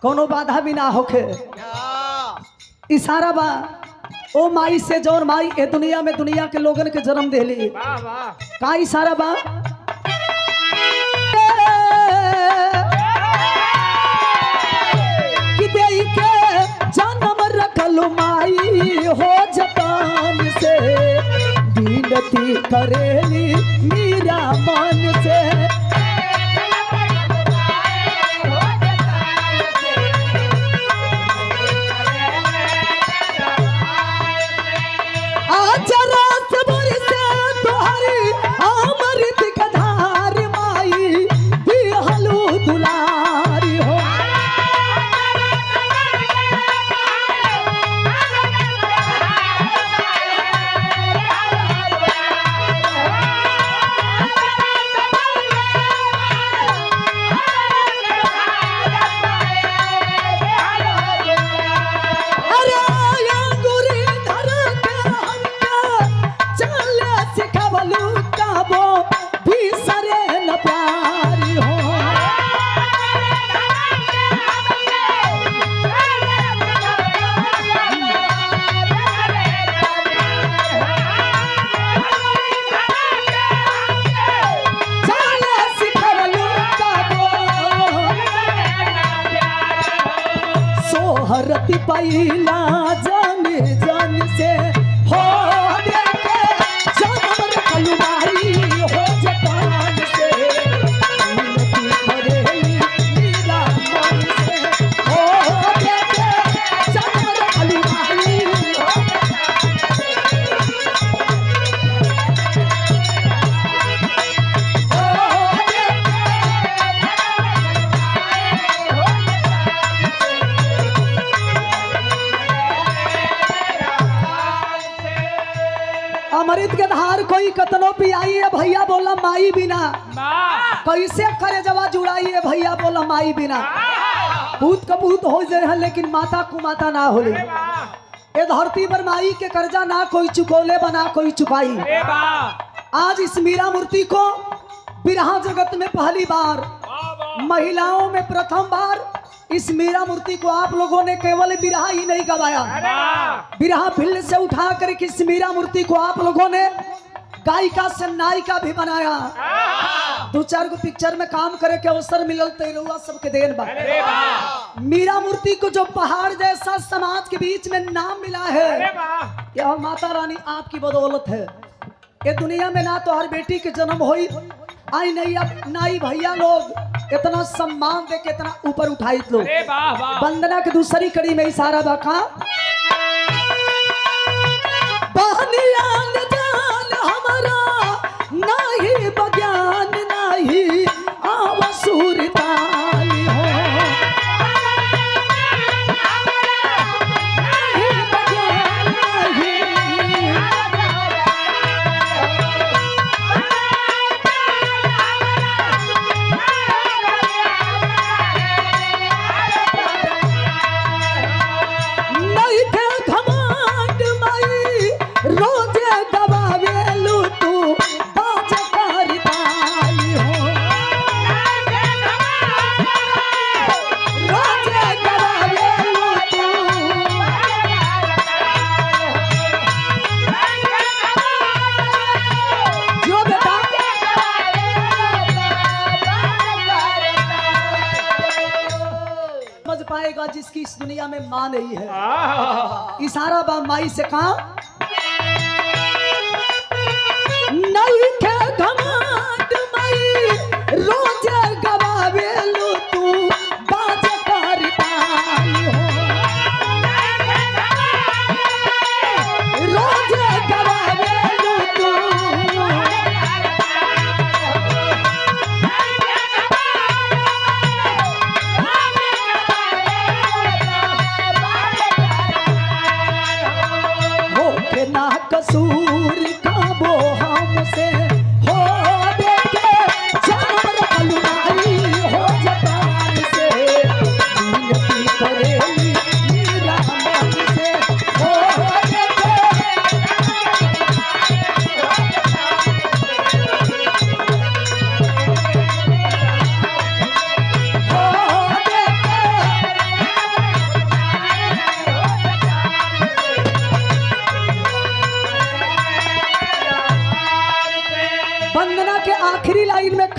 कोनो बाधा भी ना होखे। इशारा बा ओ माई से जौन माई ए दुनिया में दुनिया के लोगन के जन्म देली। का इशारा बा कि देई के जन्म रखलु माई हो जतान से विनती करेली मीरा मन से। हरती पहिला जन जन से हो देखे जन्म रखलु माई हो जतान से विनती करेली मीरा मन से। हो देखे जन्म रखलु माई हो अमृत के धार कोई कतनो पियाई है भैया बोला माई बिना। कैसे करे जवा जुड़ाई है भैया बोला माई बिना। पूत कपूत हो जाए है लेकिन माता कुमाता ना होले। ये धरती पर माई के कर्जा ना कोई चुकोले बना कोई चुकाई। आज इस मीरा मूर्ति को बिरहा जगत में पहली बार, महिलाओं में प्रथम बार इस मीरा मूर्ति को आप लोगों ने केवल बिरहा ही नहीं गवाया, बिरहा फिल्म से उठा कर इस मीरा मूर्ति को आप लोगों ने गायिका से नायिका भी बनाया। 2-4 को पिक्चर में काम करे के अवसर मिलल तेरुआ सबके देन बा। मीरा मूर्ति को जो पहाड़ जैसा समाज के बीच में नाम मिला है यह माता रानी आपकी बदौलत है। ये दुनिया में ना तो हर बेटी के जन्म हुई आई नहीं, अब नाई भैया लोग इतना सम्मान दे के इतना ऊपर उठाई लोग। वंदना के दूसरी कड़ी में इशारा बाका हमारा नहीं बज्ञान नहीं आवासूर ताली हो। पाएगा जिसकी इस दुनिया में मां नहीं है। इशारा बा माई से कहा नहीं के घमंड माई रोज गवावे लो तू बाज करताई हो। रोज गवावे लो तू कसूर का वो हमसे हो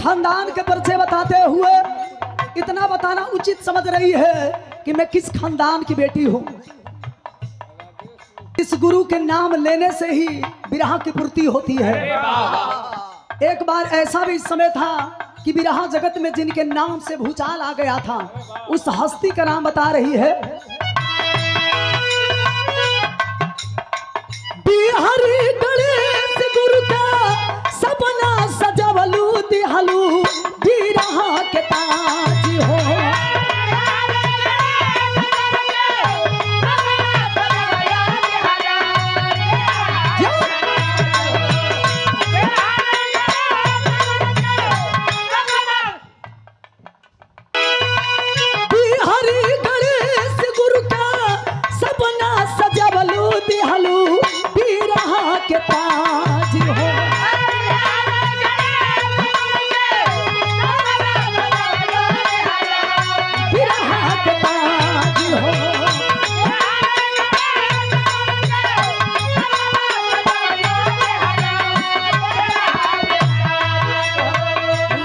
खानदान के परिचय बताते हुए इतना बताना उचित समझ रही है कि मैं किस खानदान की बेटी हूँ। इस गुरु के नाम लेने से ही विरह की पूर्ति होती है। एक बार ऐसा भी समय था कि विरह जगत में जिनके नाम से भूचाल आ गया था, उस हस्ती का नाम बता रही है। बिहारी गणेश गुरु का सपना सजवलू दिहलू विरह के ताज हो। के ताज हो विरह के ताज हो।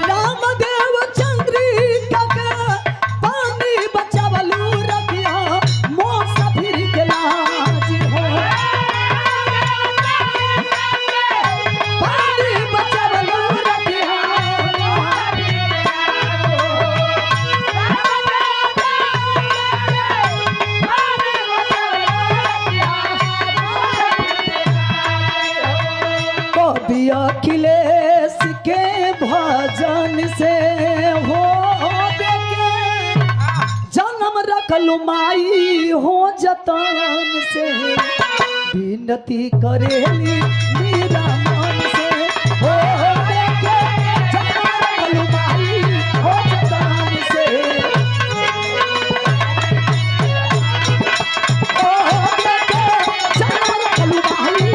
रामदेव चंद्रिका का पानी बचावलू रखिया मोसफिर के लाज हो। अखिलेश के भजन से हो देखे जन्म रखलू माई हो जतन से विनती करेली मेरा मन से हो देखे जन्म रखलू माई हो जतन से हो देखे जन्म रखलू माई।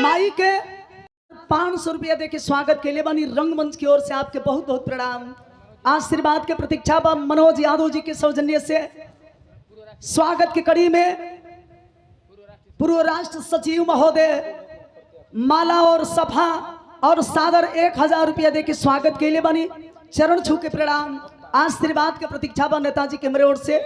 माई के 500 रुपया दे के स्वागत के लिए बनी रंगमंच की ओर से आपके बहुत बहुत प्रणाम। आशीर्वाद के प्रतीक्षा पर मनोज यादव जी के सौजन्य से स्वागत की कड़ी में पूर्व राष्ट्र सचिव महोदय माला और सफा और सादर 1000 रुपया दे के स्वागत के लिए बनी चरण छू के प्रणाम। आशीर्वाद के प्रतीक्षा पर नेताजी के मेरे ओर से